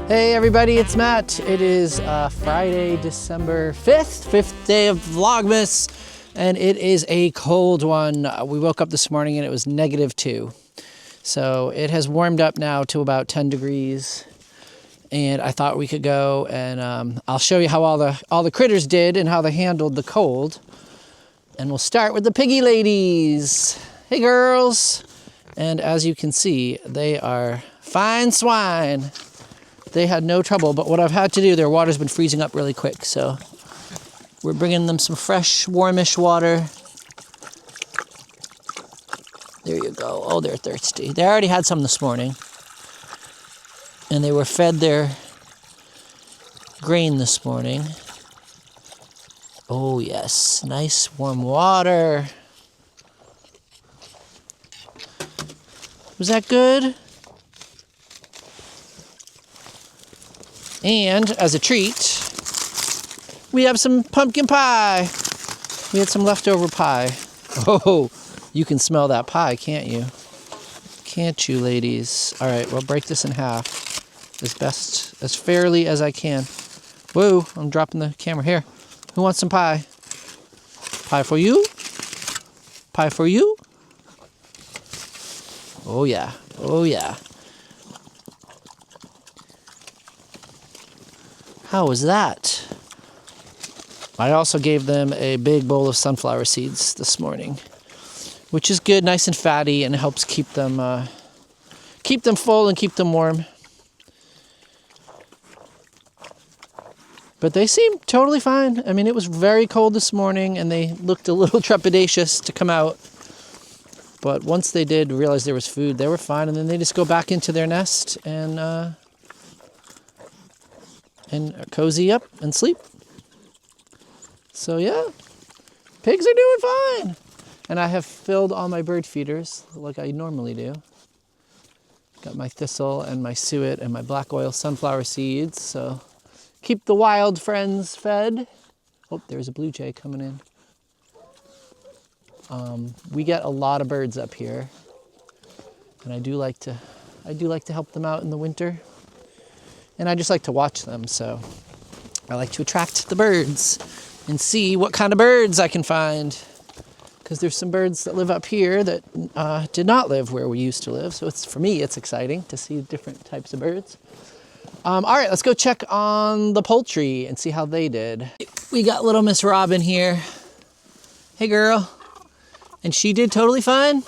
Hey everybody, it's Matt. It is Friday, December 5th, 5th day of Vlogmas, and it is a cold one. We woke up this morning and it was -2. So it has warmed up now to about 10 degrees, and I thought we could go and I'll show you how all the critters did and how they handled the cold. And we'll start with the piggy ladies. Hey girls. And as you can see, they are fine swine. They had no trouble, but what I've had to do, their water's been freezing up really quick, so we're bringing them some fresh, warmish water. There you go. Oh, they're thirsty. They already had some this morning, and they were fed their grain this morning. Oh, yes. Nice, warm water. Was that good? And as a treat, we have some pumpkin pie. We had some leftover pie. Oh, you can smell that pie, can't you? Can't you, ladies? All right, we'll break this in half as fairly as I can. Whoa, I'm dropping the camera here. Who wants some pie? Pie for you? Pie for you? Oh yeah, oh yeah. How was that? I also gave them a big bowl of sunflower seeds this morning, which is good, nice and fatty, and it helps keep them full and keep them warm. But they seem totally fine. I mean, it was very cold this morning, and they looked a little trepidatious to come out. But once they did realize there was food, they were fine, and then they just go back into their nest and cozy up and sleep. So yeah, pigs are doing fine. And I have filled all my bird feeders like I normally do. Got my thistle and my suet and my black oil sunflower seeds. So keep the wild friends fed. Oh, there's a blue jay coming in. We get a lot of birds up here, and I do like to help them out in the winter. And I just like to watch them, so I like to attract the birds and see what kind of birds I can find. Because there's some birds that live up here that did not live where we used to live. So for me, it's exciting to see different types of birds. All right, let's go check on the poultry and see how they did. We got little Miss Robin here. Hey, girl. And she did totally fine.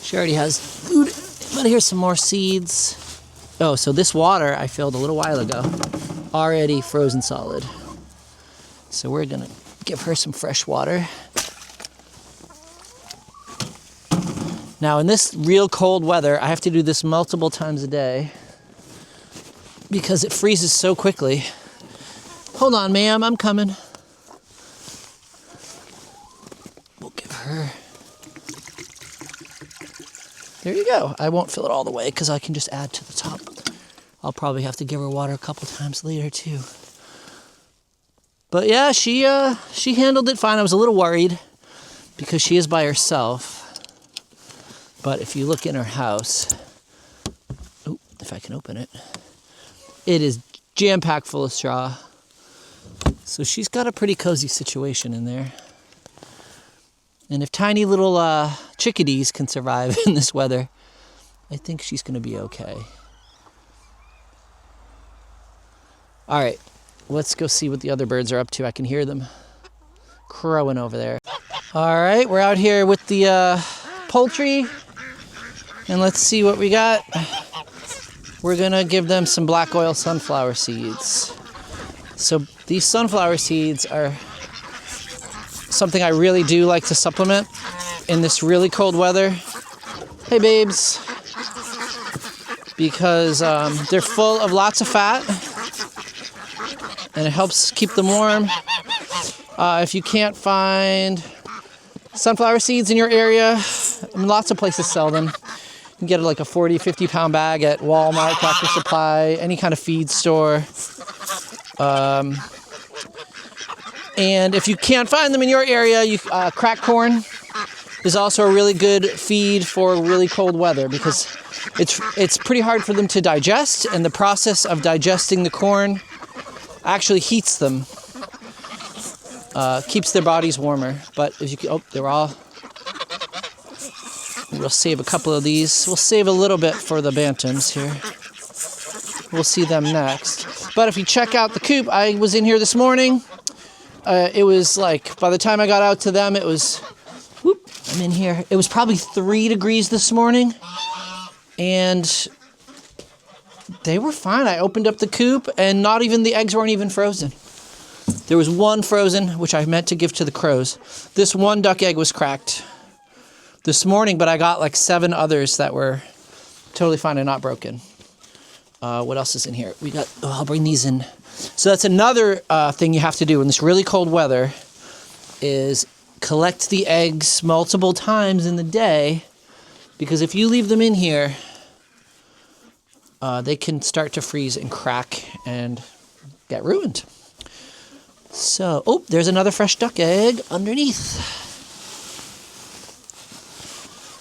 She already has food, but here's some more seeds. Oh, so this water I filled a little while ago, already frozen solid. So we're gonna give her some fresh water. Now in this real cold weather, I have to do this multiple times a day because it freezes so quickly. Hold on, ma'am, I'm coming. We'll give her... There you go. I won't fill it all the way because I can just add to the top. I'll probably have to give her water a couple times later too. But yeah, she handled it fine. I was a little worried because she is by herself. But if you look in her house, if I can open it, it is jam-packed full of straw. So she's got a pretty cozy situation in there. And if tiny little chickadees can survive in this weather, I think she's going to be okay. All right, let's go see what the other birds are up to. I can hear them crowing over there. All right, we're out here with the poultry, and let's see what we got. We're going to give them some black oil sunflower seeds. So these sunflower seeds are something I really do like to supplement in this really cold weather. Hey, babes. Because they're full of lots of fat, and it helps keep them warm. If you can't find sunflower seeds in your area, I mean, lots of places sell them. You can get like a 40, 50 pound bag at Walmart, Tractor Supply, any kind of feed store. And if you can't find them in your area, cracked corn is also a really good feed for really cold weather because it's pretty hard for them to digest, and the process of digesting the corn actually heats them, keeps their bodies warmer. But as you can, they're all. We'll save a couple of these. We'll save a little bit for the bantams here. We'll see them next. But if you check out the coop, I was in here this morning. It was like, by the time I got out to them, it was, I'm in here. It was probably 3 degrees this morning. And they were fine. I opened up the coop and not even the eggs weren't even frozen. There was one frozen, which I meant to give to the crows. This one duck egg was cracked this morning, but I got like 7 others that were totally fine and not broken. What else is in here? We got, I'll bring these in. So that's another thing you have to do in this really cold weather is collect the eggs multiple times in the day, because if you leave them in here, they can start to freeze and crack and get ruined. So, oh, there's another fresh duck egg underneath.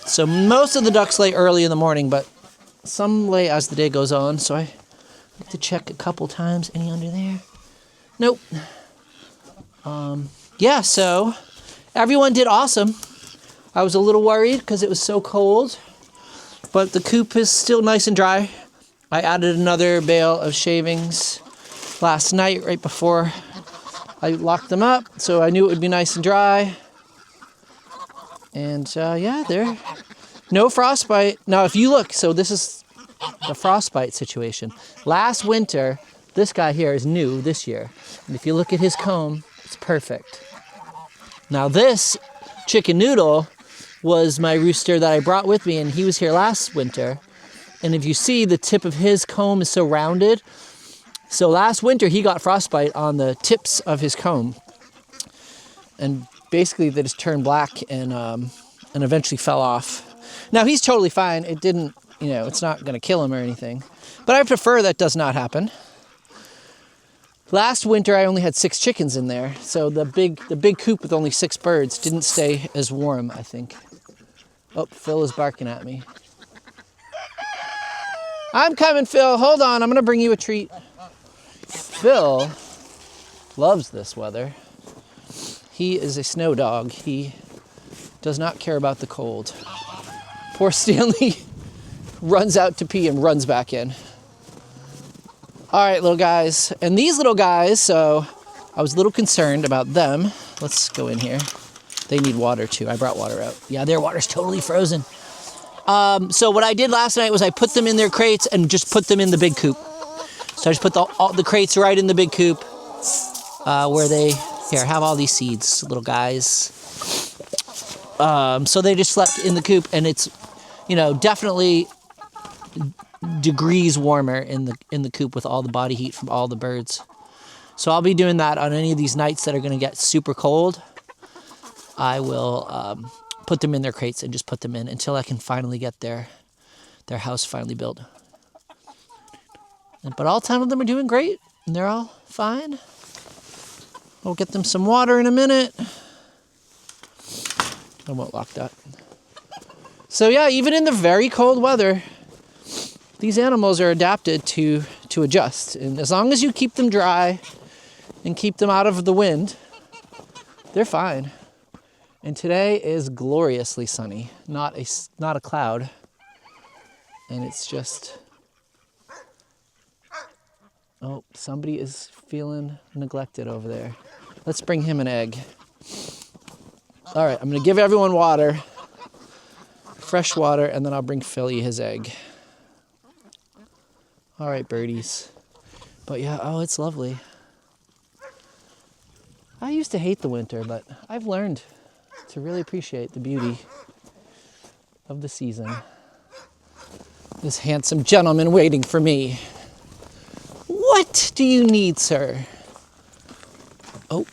So most of the ducks lay early in the morning, but some lay as the day goes on. So I like to check a couple times. Any under there? Nope. Yeah, so everyone did awesome. I was a little worried because it was so cold, but the coop is still nice and dry. I added another bale of shavings last night right before I locked them up, so I knew it would be nice and dry. And yeah, there, no frostbite. Now, if you look, so this is the frostbite situation. Last winter, this guy here is new this year. And if you look at his comb, it's perfect. Now this chicken noodle was my rooster that I brought with me, and he was here last winter. And if you see, the tip of his comb is so rounded. So last winter, he got frostbite on the tips of his comb. And basically, they just turned black and eventually fell off. Now, he's totally fine. It didn't, it's not going to kill him or anything. But I prefer that does not happen. Last winter, I only had 6 chickens in there. So the big coop with only 6 birds didn't stay as warm, I think. Oh, Phil is barking at me. I'm coming, Phil. Hold on. I'm going to bring you a treat. Phil loves this weather. He is a snow dog. He does not care about the cold. Poor Stanley runs out to pee and runs back in. All right, little guys. And these little guys, so I was a little concerned about them. Let's go in here. They need water too. I brought water out. Yeah, their water's totally frozen. So what I did last night was I put them in their crates and just put them in the big coop. So I just put all the crates right in the big coop where they, here, have all these seeds, little guys. So they just slept in the coop, and it's, definitely degrees warmer in the coop with all the body heat from all the birds. So I'll be doing that on any of these nights that are going to get super cold. I will put them in their crates and just put them in until I can finally get their house finally built. But all 10 of them are doing great, and they're all fine. We'll get them some water in a minute. I won't lock that. So yeah, even in the very cold weather, these animals are adapted to adjust. And as long as you keep them dry and keep them out of the wind, they're fine. And today is gloriously sunny, not a cloud. And it's just, oh, somebody is feeling neglected over there. Let's bring him an egg. All right, I'm gonna give everyone water, fresh water, and then I'll bring Philly his egg. All right, birdies. But yeah, oh, it's lovely. I used to hate the winter, but I've learned to really appreciate the beauty of the season. This handsome gentleman waiting for me. What do you need, sir? Oh,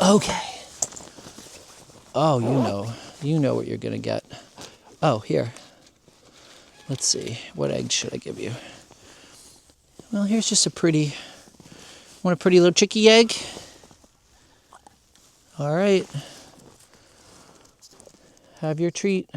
okay. Oh, you know what you're gonna get. Oh, here. Let's see, what egg should I give you? Well, here's just a pretty little chickie egg? All right. Have your treat.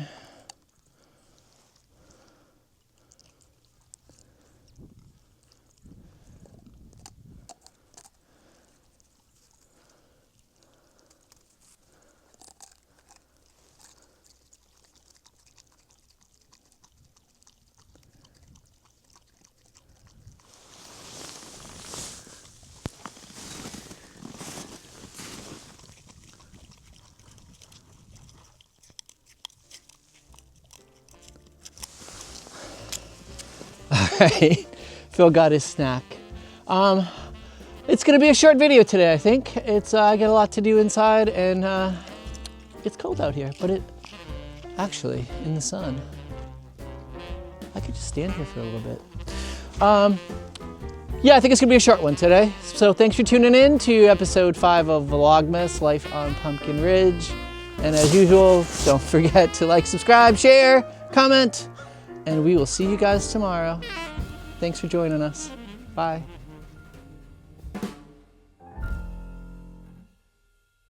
right, Phil got his snack. It's gonna be a short video today, I think. It's I got a lot to do inside, and it's cold out here, but it actually in the sun. I could just stand here for a little bit. Yeah, I think it's gonna be a short one today. So thanks for tuning in to episode 5 of Vlogmas, Life on Pumpkin Ridge. And as usual, don't forget to like, subscribe, share, comment, and we will see you guys tomorrow. Thanks for joining us. Bye.